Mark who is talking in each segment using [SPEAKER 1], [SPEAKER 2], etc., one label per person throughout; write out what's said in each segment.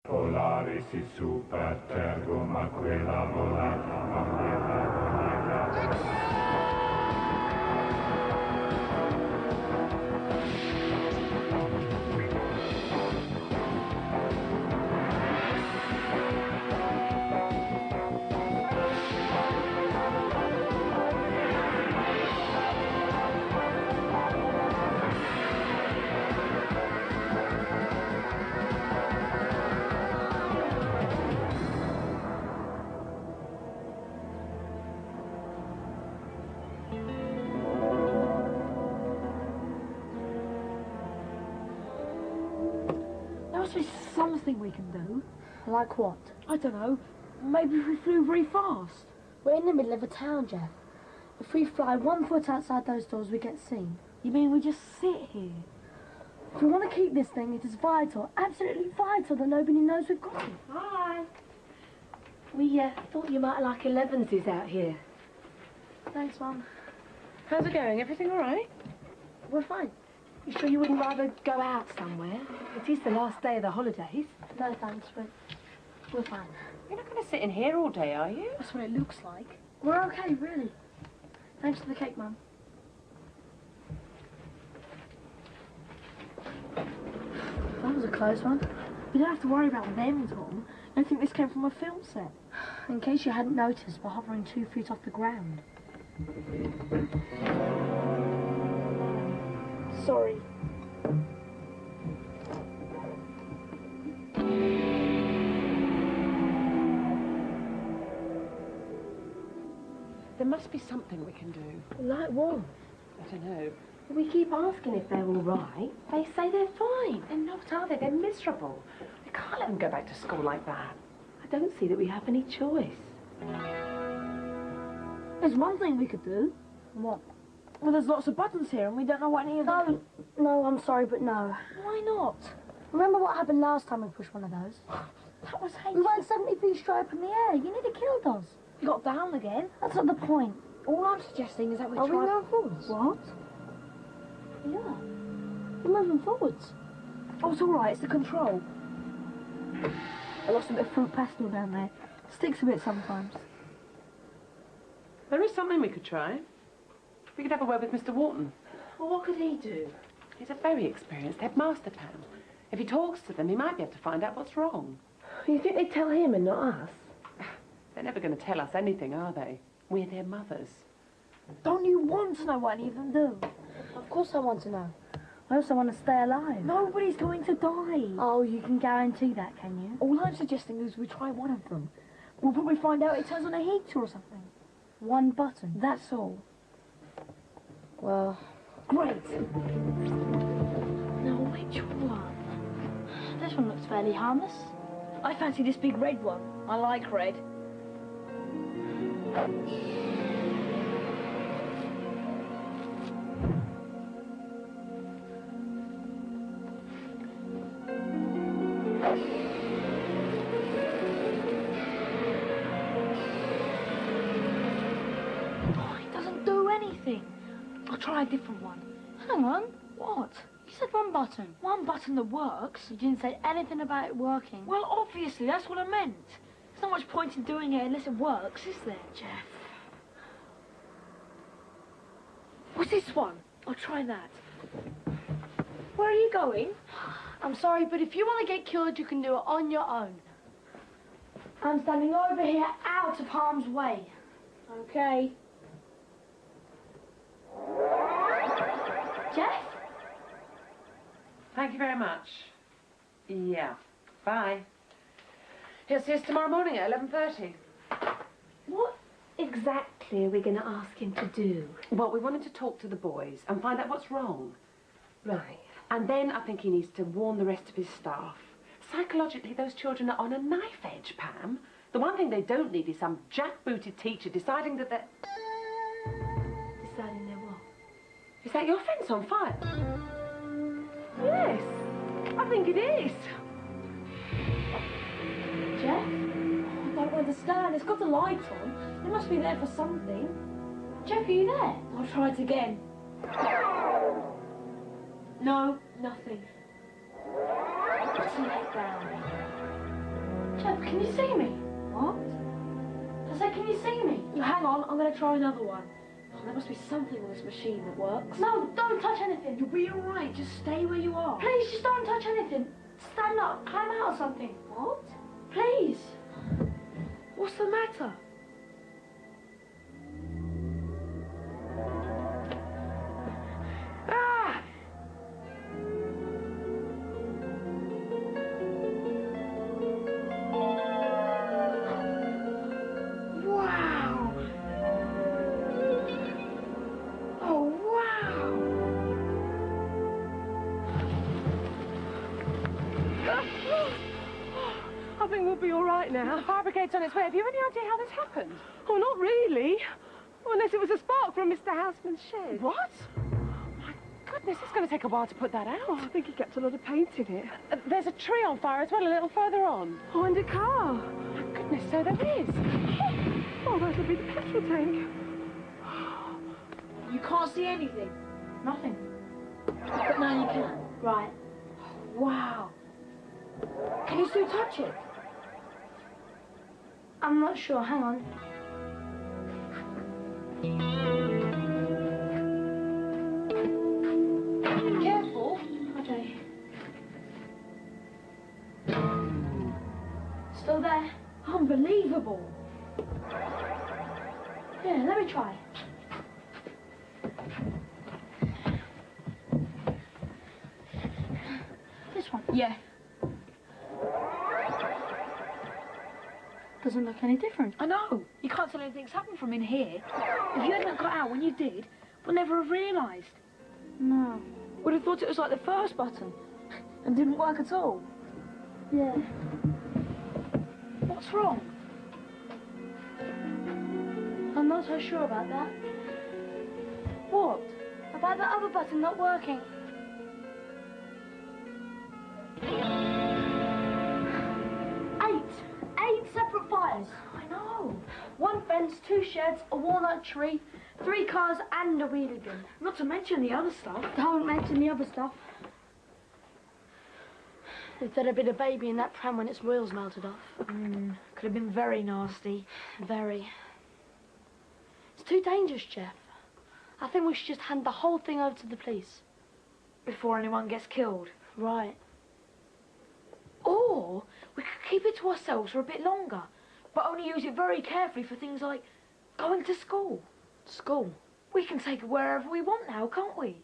[SPEAKER 1] Polaris is super tergo, ma quella volata, ma quella volata.
[SPEAKER 2] There must be something we can do.
[SPEAKER 3] Like what?
[SPEAKER 2] I don't know. Maybe if we flew very fast.
[SPEAKER 3] We're in the middle of a town, Jeff. If we fly 1 foot outside those doors, we get seen.
[SPEAKER 2] You mean we just sit here?
[SPEAKER 3] If we want to keep this thing, it is vital, absolutely vital, that nobody knows we've got it.
[SPEAKER 4] Hi. We thought you might like 11s out here.
[SPEAKER 3] Thanks, Mum.
[SPEAKER 4] How's it going? Everything all right?
[SPEAKER 3] We're fine.
[SPEAKER 4] You sure you wouldn't rather go out somewhere? It is the last day of the holidays.
[SPEAKER 3] No, thanks, but we're fine.
[SPEAKER 4] You're not going to sit in here all day, are you?
[SPEAKER 3] That's what it looks like. We're okay, really. Thanks for the cake, Mum. That was a close one.
[SPEAKER 2] You don't have to worry about them, Tom. I think this came from a film set.
[SPEAKER 3] In case you hadn't noticed, we're hovering 2 feet off the ground. Sorry.
[SPEAKER 4] There must be something we can do.
[SPEAKER 3] Like what?
[SPEAKER 4] I don't know.
[SPEAKER 5] We keep asking if they're all right. They say they're fine.
[SPEAKER 4] They're not, are they? They're miserable. We can't let them go back to school like that.
[SPEAKER 5] I don't see that we have any choice.
[SPEAKER 2] There's one thing we could do.
[SPEAKER 3] What?
[SPEAKER 2] Well, there's lots of buttons here and we don't know what any of them...
[SPEAKER 3] No, I'm sorry, but no.
[SPEAKER 2] Why not?
[SPEAKER 3] Remember what happened last time we pushed one of those?
[SPEAKER 2] That was
[SPEAKER 3] We went 70 feet straight up in the air. You nearly killed us.
[SPEAKER 2] You got down again.
[SPEAKER 3] That's not the point.
[SPEAKER 2] All I'm suggesting is that we
[SPEAKER 3] Are
[SPEAKER 2] try...
[SPEAKER 3] we going forwards?
[SPEAKER 2] What?
[SPEAKER 3] Yeah. We're moving forwards.
[SPEAKER 2] Oh, it's all right. It's the control. I lost a bit of fruit pastel down there. Sticks a bit sometimes.
[SPEAKER 4] There is something we could try. We could have a word with Mr. Wharton.
[SPEAKER 5] Well, what could he do?
[SPEAKER 4] He's a very experienced headmaster, Pam. If he talks to them, he might be able to find out what's wrong.
[SPEAKER 5] You think they'd tell him and not us?
[SPEAKER 4] They're never going to tell us anything, are they? We're their mothers.
[SPEAKER 2] Don't you want to know what any of them do?
[SPEAKER 3] Of course I want to know. I also want to stay alive.
[SPEAKER 2] Nobody's going to die.
[SPEAKER 3] Oh, you can guarantee that, can you?
[SPEAKER 2] All I'm suggesting is we try one of them. We'll probably find out it turns on a heater or something.
[SPEAKER 3] One button.
[SPEAKER 2] That's all.
[SPEAKER 3] Well,
[SPEAKER 2] Great.
[SPEAKER 3] now which one? This one looks fairly harmless.
[SPEAKER 2] I fancy this big red one. I like red. Oh, it doesn't do anything. I'll try a different one.
[SPEAKER 3] Hang on.
[SPEAKER 2] What?
[SPEAKER 3] You said one button.
[SPEAKER 2] One button that works?
[SPEAKER 3] You didn't say anything about it working.
[SPEAKER 2] Well, obviously, that's what I meant. There's not much point in doing it unless it works, is there, Jeff? What's this one? I'll try that. Where are you going?
[SPEAKER 3] I'm sorry, but if you want to get killed, you can do it on your own. I'm standing over here out of harm's way.
[SPEAKER 2] Okay.
[SPEAKER 3] Jeff?
[SPEAKER 4] Thank you very much. Yeah. Bye. He'll see us tomorrow morning at 11:30.
[SPEAKER 5] What exactly are we going to ask him to do?
[SPEAKER 4] Well, we wanted to talk to the boys and find out what's wrong.
[SPEAKER 5] Right.
[SPEAKER 4] And then I think he needs to warn the rest of his staff. Psychologically, those children are on a knife edge, Pam. The one thing they don't need is some jackbooted teacher deciding that they're...
[SPEAKER 5] Deciding they're what?
[SPEAKER 4] Is that your fence on fire? Yes, I think it is.
[SPEAKER 3] Jeff?
[SPEAKER 2] I don't understand. It's got the light on. It must be there for something.
[SPEAKER 3] Jeff, are you there?
[SPEAKER 2] I'll try it again. No, nothing.
[SPEAKER 3] Put your head down. Can you see me?
[SPEAKER 2] What?
[SPEAKER 3] I said, can you see me?
[SPEAKER 2] You hang on, I'm going to try another one. Oh, there must be something on this machine that works.
[SPEAKER 3] No, don't touch anything.
[SPEAKER 2] You'll be alright, just stay where you are.
[SPEAKER 3] Please, just don't touch anything. Stand up, climb out or something.
[SPEAKER 2] What?
[SPEAKER 3] Please.
[SPEAKER 2] What's the matter?
[SPEAKER 4] Ah!
[SPEAKER 2] Wow! Oh, wow!
[SPEAKER 4] I think we'll be all right now. The fire brigade's on its way. Have you any idea how this happened? Oh, not really. Unless it was a spark from Mr. Houseman's shed. What? My goodness, it's going to take a while to put that out. Oh, I think he kept a lot of paint in it. There's a tree on fire as well, a little further on. Oh, and a car. My goodness, so there is. Oh, that'll be the petrol tank.
[SPEAKER 2] You can't see anything.
[SPEAKER 3] Nothing.
[SPEAKER 2] But now you can.
[SPEAKER 3] Right.
[SPEAKER 2] Wow. Can you still touch it?
[SPEAKER 3] I'm not sure. Hang on.
[SPEAKER 2] Careful.
[SPEAKER 3] Okay. Still there?
[SPEAKER 2] Unbelievable.
[SPEAKER 3] Yeah, let me try. This one.
[SPEAKER 2] Yeah.
[SPEAKER 3] Doesn't look any different.
[SPEAKER 2] I know. You can't tell anything's happened from in here. If you hadn't got out when you did, we'd never have realised.
[SPEAKER 3] No.
[SPEAKER 2] Would have thought it was like the first button and didn't work at all.
[SPEAKER 3] Yeah.
[SPEAKER 2] What's wrong?
[SPEAKER 3] I'm not so sure about that.
[SPEAKER 2] What?
[SPEAKER 3] About the other button not working. Eight separate fires.
[SPEAKER 2] I know.
[SPEAKER 3] One fence, 2 sheds, a walnut tree, 3 cars and a wheelie bin.
[SPEAKER 2] Not to mention the other stuff.
[SPEAKER 3] Don't mention the other stuff. If there'd have been a baby in that pram when its wheels melted off.
[SPEAKER 2] Could have been very nasty.
[SPEAKER 3] Very. It's too dangerous, Jeff. I think we should just hand the whole thing over to the police.
[SPEAKER 2] Before anyone gets killed.
[SPEAKER 3] Right.
[SPEAKER 2] Or we could keep it to ourselves for a bit longer, but only use it very carefully for things like going to school.
[SPEAKER 3] School.
[SPEAKER 2] We can take it wherever we want now, can't we?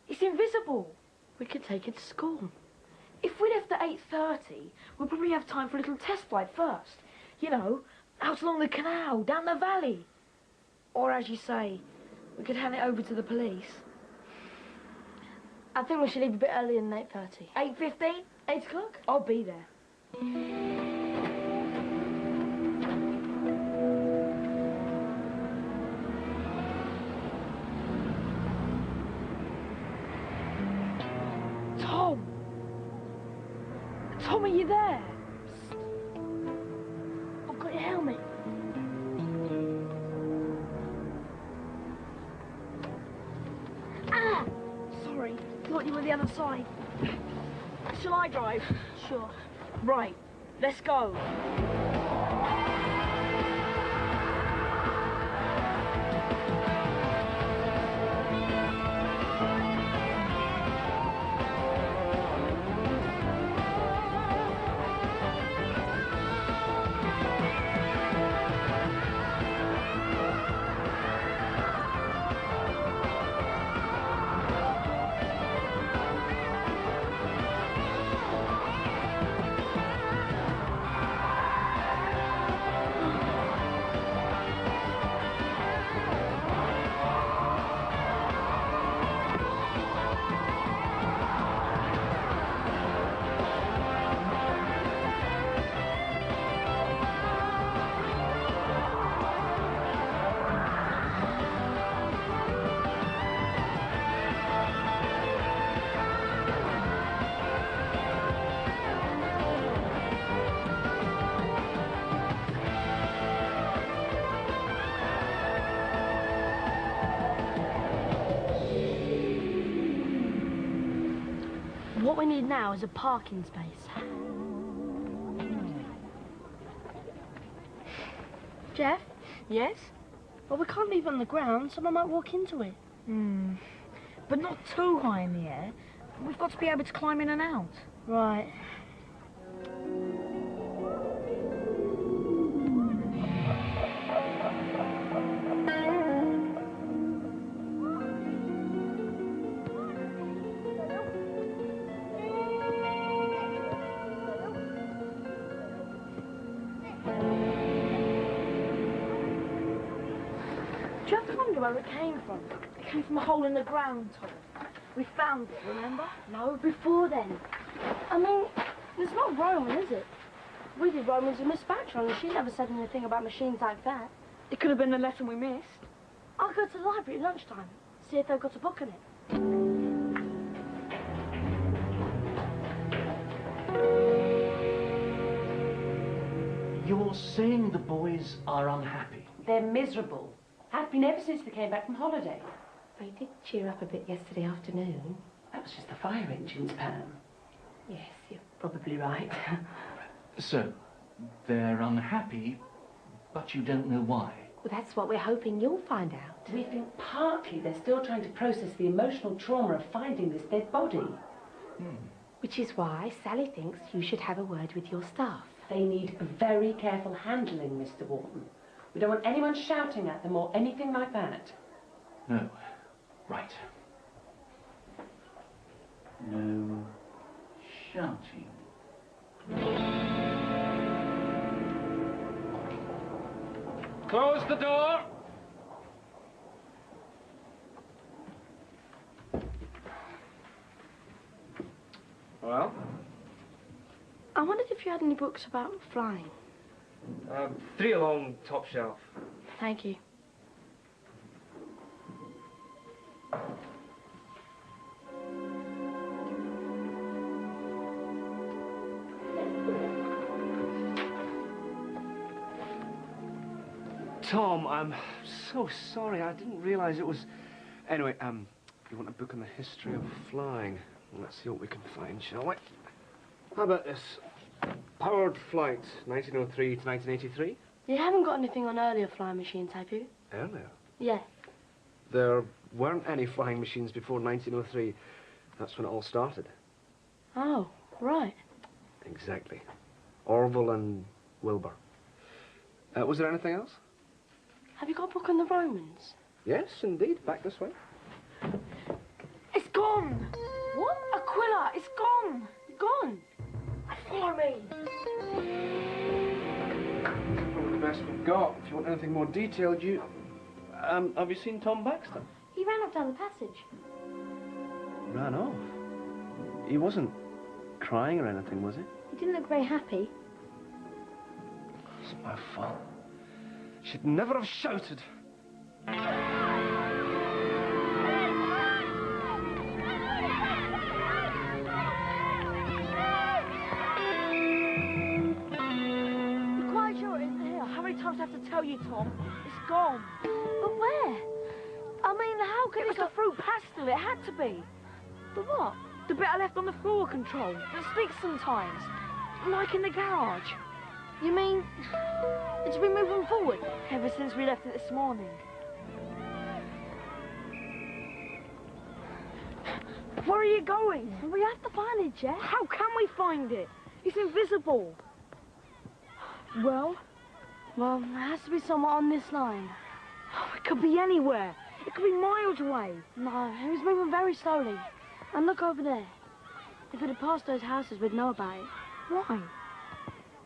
[SPEAKER 2] It's invisible.
[SPEAKER 3] We could take it to school.
[SPEAKER 2] If we left at 8:30, we'll probably have time for a little test flight first. You know, out along the canal, down the valley. Or, as you say, we could hand it over to the police.
[SPEAKER 3] I think we should leave a bit earlier than 8:30.
[SPEAKER 2] 8:15?
[SPEAKER 3] 8 o'clock?
[SPEAKER 2] I'll be there. Tom! Tom, are you there?
[SPEAKER 3] I've got your helmet.
[SPEAKER 2] Ah! Sorry, thought you were the other side. Shall I drive?
[SPEAKER 3] Sure.
[SPEAKER 2] Right, let's go.
[SPEAKER 3] What we need now is a parking space. Jeff?
[SPEAKER 4] Yes?
[SPEAKER 3] Well, we can't leave it on the ground. Someone might walk into it.
[SPEAKER 2] But not too high in the air. We've got to be able to climb in and out.
[SPEAKER 3] Right.
[SPEAKER 2] Do you have to wonder where it came from? It came from a hole in the ground, Tom. We found it, remember?
[SPEAKER 3] No, before then. I mean, it's not Roman, is it? We did Romans with Miss Batron, and she never said anything about machines like that.
[SPEAKER 2] It could have been the lesson we missed.
[SPEAKER 3] I'll go to the library at lunchtime, see if they've got a book in it.
[SPEAKER 6] You're saying the boys are unhappy?
[SPEAKER 7] They're miserable. Have been ever since they came back from holiday.
[SPEAKER 5] They did cheer up a bit yesterday afternoon.
[SPEAKER 7] That was just the fire engines, Pam.
[SPEAKER 5] Yes, you're probably right.
[SPEAKER 6] So, they're unhappy, but you don't know why?
[SPEAKER 5] Well, that's what we're hoping you'll find out.
[SPEAKER 7] We think partly they're still trying to process the emotional trauma of finding this dead body.
[SPEAKER 5] Which is why Sally thinks you should have a word with your staff.
[SPEAKER 7] They need very careful handling, Mr. Wharton. We don't want anyone shouting at them or anything like that.
[SPEAKER 6] No. Right. No shouting.
[SPEAKER 8] Close the door. Well?
[SPEAKER 3] I wondered if you had any books about flying.
[SPEAKER 8] 3 along top shelf.
[SPEAKER 3] Thank you.
[SPEAKER 8] Tom, I'm so sorry. I didn't realize it was... Anyway, you want a book on the history of flying? Well, let's see what we can find, shall we? How about this? Powered Flight, 1903 to 1983?
[SPEAKER 3] You haven't got anything on earlier flying machines, have you?
[SPEAKER 8] Earlier?
[SPEAKER 3] Yeah.
[SPEAKER 8] There weren't any flying machines before 1903. That's when it all started.
[SPEAKER 3] Oh, right.
[SPEAKER 8] Exactly. Orville and Wilbur. Was there anything else?
[SPEAKER 3] Have you got a book on the Romans?
[SPEAKER 8] Yes, indeed. Back this way.
[SPEAKER 2] It's gone!
[SPEAKER 3] What?
[SPEAKER 2] Aquila, it's gone!
[SPEAKER 3] Gone.
[SPEAKER 2] Follow me!
[SPEAKER 8] Probably the best we've got. If you want anything more detailed, you... have you seen Tom Baxter?
[SPEAKER 3] He ran off down the passage.
[SPEAKER 8] Ran off? He wasn't crying or anything, was he?
[SPEAKER 3] He didn't look very happy.
[SPEAKER 8] It's my fault. She'd never have shouted.
[SPEAKER 2] You're quite sure it isn't here? How many times do I have to tell you, Tom? It's gone.
[SPEAKER 3] But where? I mean, how could
[SPEAKER 2] It was the fruit pastel. It had to be.
[SPEAKER 3] The what?
[SPEAKER 2] The bit I left on the floor control. That sticks sometimes. Like in the garage.
[SPEAKER 3] You mean it's been moving forward?
[SPEAKER 2] Ever since we left it this morning. Where are you going?
[SPEAKER 3] We have to find it, Jeff.
[SPEAKER 2] How can we find it? It's invisible. Well?
[SPEAKER 3] Well, there has to be somewhere on this line.
[SPEAKER 2] It could be anywhere. It could be miles away.
[SPEAKER 3] No, it was moving very slowly. And look over there. If it had passed those houses, we'd know about it.
[SPEAKER 2] Why?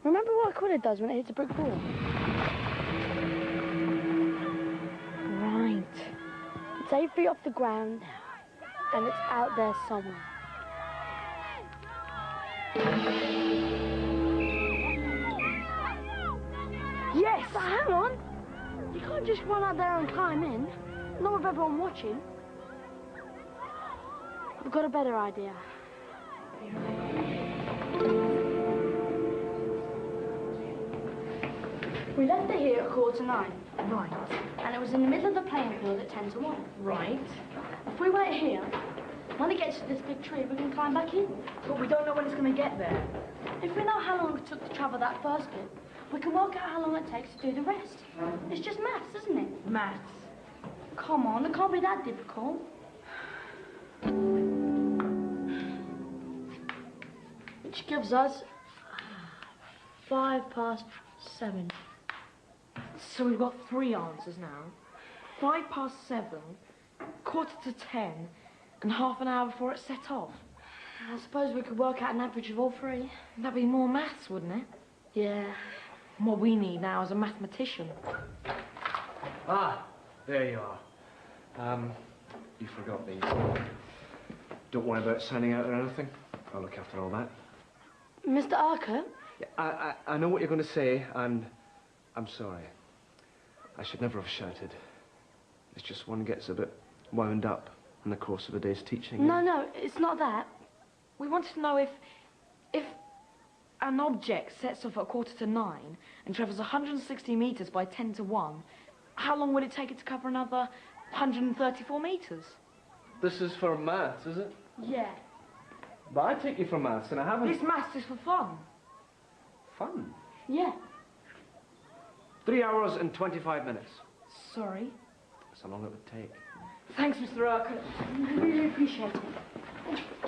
[SPEAKER 3] Remember what Aquila does when it hits a brick wall?
[SPEAKER 2] Right.
[SPEAKER 3] It's 8 feet off the ground, and it's out there somewhere.
[SPEAKER 2] Yes!
[SPEAKER 3] But hang on! You can't just run out there and climb in. Not with everyone watching. I've got a better idea. We left it here at 9:15.
[SPEAKER 2] Right.
[SPEAKER 3] And it was in the middle of the playing field at 10 to 1.
[SPEAKER 2] Right.
[SPEAKER 3] If we wait here, when it gets to this big tree, we can climb back in.
[SPEAKER 2] But we don't know when it's going to get there.
[SPEAKER 3] If we know how long it took to travel that first bit, we can work out how long it takes to do the rest. It's just maths, isn't it?
[SPEAKER 2] Maths.
[SPEAKER 3] Come on, it can't be that difficult. Which gives us 7:05.
[SPEAKER 2] So we've got 3 answers now. 7:05, 9:45, and half an hour before it's set off.
[SPEAKER 3] I suppose we could work out an average of all 3.
[SPEAKER 2] That'd be more maths, wouldn't it?
[SPEAKER 3] Yeah.
[SPEAKER 2] What we need now is a mathematician.
[SPEAKER 8] Ah, there you are. You forgot these. Don't worry about signing out or anything. I'll look after all that.
[SPEAKER 3] Mr. Archer?
[SPEAKER 8] Yeah, I know what you're going to say, and I'm sorry. I should never have shouted. It's just one gets a bit wound up in the course of a day's teaching.
[SPEAKER 3] No, it's not that.
[SPEAKER 2] We wanted to know if an object sets off at 9:15 and travels 160 metres by 10:1, how long would it take it to cover another 134 metres?
[SPEAKER 8] This is for maths, is it?
[SPEAKER 3] Yeah.
[SPEAKER 8] But I take you for maths, and I haven't...
[SPEAKER 2] This maths is for fun.
[SPEAKER 8] Fun?
[SPEAKER 3] Yeah.
[SPEAKER 8] 3 hours and 25 minutes.
[SPEAKER 2] Sorry.
[SPEAKER 8] That's how long it would take.
[SPEAKER 2] Thanks, Mr. Urquhart.
[SPEAKER 3] I really appreciate it.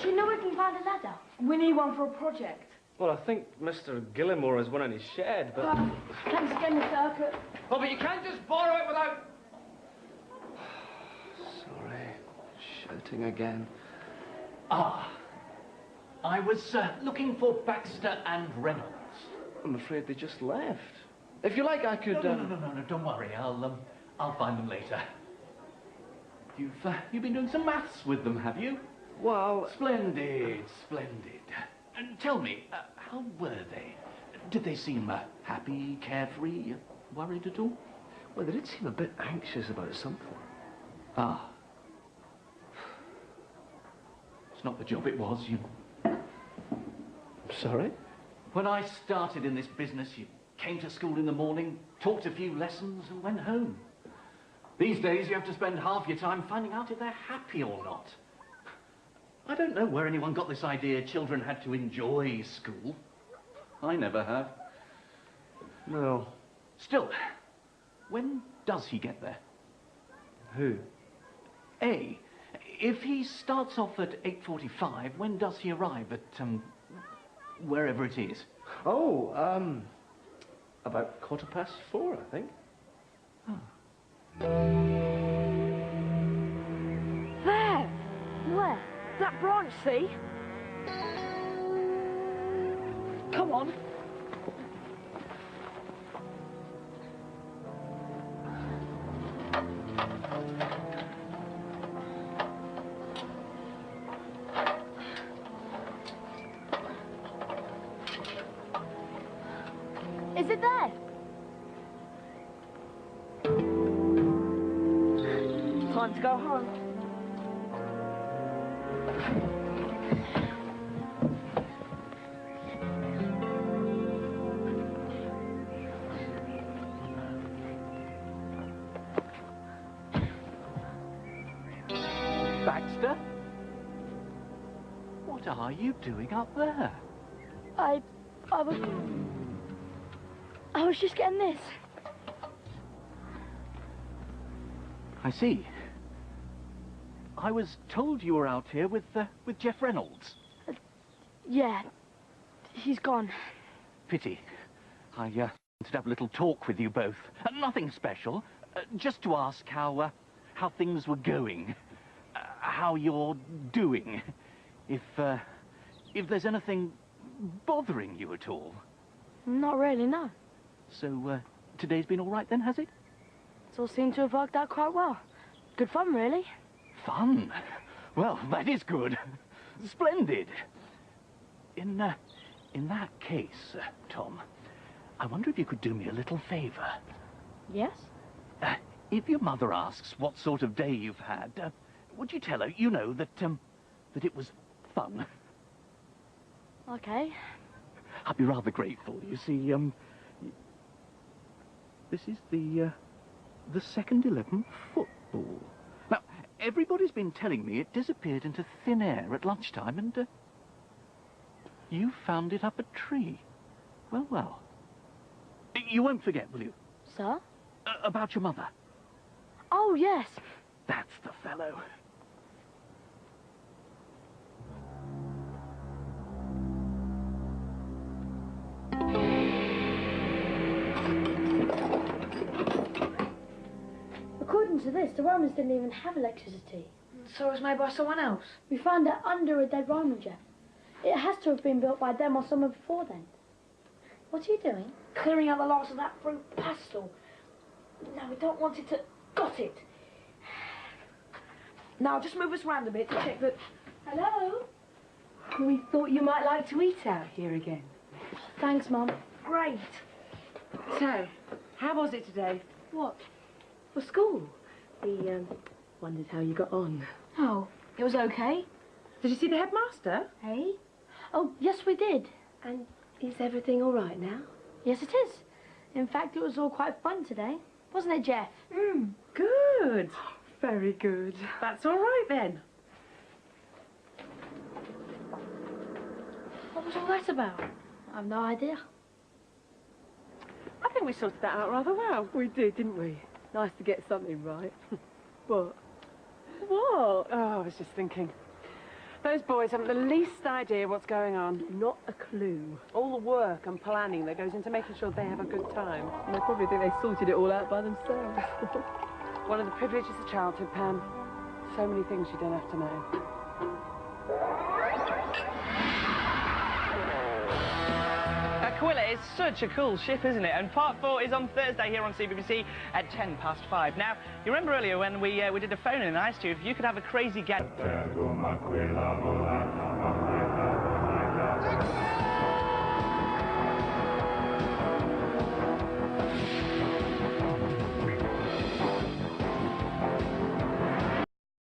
[SPEAKER 3] Do you know we can find a ladder?
[SPEAKER 2] We need one for a project.
[SPEAKER 8] Well, I think Mr. Gillimore has one in his shed, but...
[SPEAKER 3] Thanks again, Mr. Urquhart.
[SPEAKER 8] Oh, but you can't just borrow it without... Sorry. Shouting again.
[SPEAKER 6] Ah, I was looking for Baxter and Reynolds.
[SPEAKER 8] I'm afraid they just left. If you like, I could...
[SPEAKER 6] No, don't worry. I'll find them later. You've been doing some maths with them, have you?
[SPEAKER 8] Well...
[SPEAKER 6] Splendid. And tell me, how were they? Did they seem happy, carefree, worried at all?
[SPEAKER 8] Well, they did seem a bit anxious about something.
[SPEAKER 6] Ah. It's not the job it was, you...
[SPEAKER 8] Sorry?
[SPEAKER 6] When I started in this business, you came to school in the morning, taught a few lessons and went home. These days, you have to spend half your time finding out if they're happy or not. I don't know where anyone got this idea children had to enjoy school. I never have.
[SPEAKER 8] No.
[SPEAKER 6] Still, when does he get there?
[SPEAKER 8] Who?
[SPEAKER 6] A. If he starts off at 8:45, when does he arrive at, wherever it is?
[SPEAKER 8] Oh, about 4:15, I think.
[SPEAKER 6] Oh.
[SPEAKER 2] There!
[SPEAKER 3] Where?
[SPEAKER 2] That branch, see? Come on.
[SPEAKER 3] Is it there?
[SPEAKER 2] Time to go home.
[SPEAKER 6] Baxter? What are you doing up there?
[SPEAKER 3] I was just getting this.
[SPEAKER 6] I see. I was told you were out here with Jeff Reynolds.
[SPEAKER 3] Yeah. He's gone.
[SPEAKER 6] Pity. I wanted to have a little talk with you both. Nothing special. Just to ask how things were going. How you're doing. If there's anything bothering you at all.
[SPEAKER 3] Not really, no.
[SPEAKER 6] So, today's been all right then, has it?
[SPEAKER 3] It's all seemed to have worked out quite well. Good fun, really.
[SPEAKER 6] Fun? Well, that is good. Splendid. In that case, Tom, I wonder if you could do me a little favour.
[SPEAKER 3] Yes?
[SPEAKER 6] If your mother asks what sort of day you've had, would you tell her, you know, that it was fun?
[SPEAKER 3] Okay.
[SPEAKER 6] I'd be rather grateful. You see, this is the second 11 football. Now, everybody's been telling me it disappeared into thin air at lunchtime, and you found it up a tree. Well. You won't forget, will you?
[SPEAKER 2] Sir?
[SPEAKER 6] About your mother.
[SPEAKER 2] Oh, yes.
[SPEAKER 6] That's the fellow.
[SPEAKER 3] According to this, the Romans didn't even have electricity.
[SPEAKER 2] So it was made by someone else?
[SPEAKER 3] We found it under a dead Roman, Jeff. It has to have been built by them or someone before then. What are you doing?
[SPEAKER 2] Clearing out the last of that fruit pastel. No, we don't want it to... Got it. Now, just move us round a bit to check that...
[SPEAKER 3] Hello?
[SPEAKER 4] We thought you might like to eat out here again.
[SPEAKER 3] Thanks, Mum.
[SPEAKER 2] Great.
[SPEAKER 4] So, how was it today?
[SPEAKER 3] What?
[SPEAKER 4] For school. We, wondered how you got on.
[SPEAKER 2] Oh, it was okay.
[SPEAKER 4] Did you see the headmaster?
[SPEAKER 3] Hey? Oh, yes, we did.
[SPEAKER 4] And is everything all right now?
[SPEAKER 3] Yes, it is. In fact, it was all quite fun today. Wasn't it, Jeff?
[SPEAKER 4] Good. Very good. That's all right, then.
[SPEAKER 2] What was all that about?
[SPEAKER 3] I've no idea.
[SPEAKER 4] I think we sorted that out rather well. We did, didn't we? Nice to get something right. What? What? Oh, I was just thinking. Those boys haven't the least idea what's going on. Not a clue. All the work and planning that goes into making sure they have a good time. And they probably think they sorted it all out by themselves. One of the privileges of childhood, Pam. So many things you don't have to know.
[SPEAKER 9] Aquila is such a cool ship, isn't it? And part 4 is on Thursday here on CBBC at 5:10. Now, you remember earlier when we did a phone-in and I asked you if you could have a crazy get...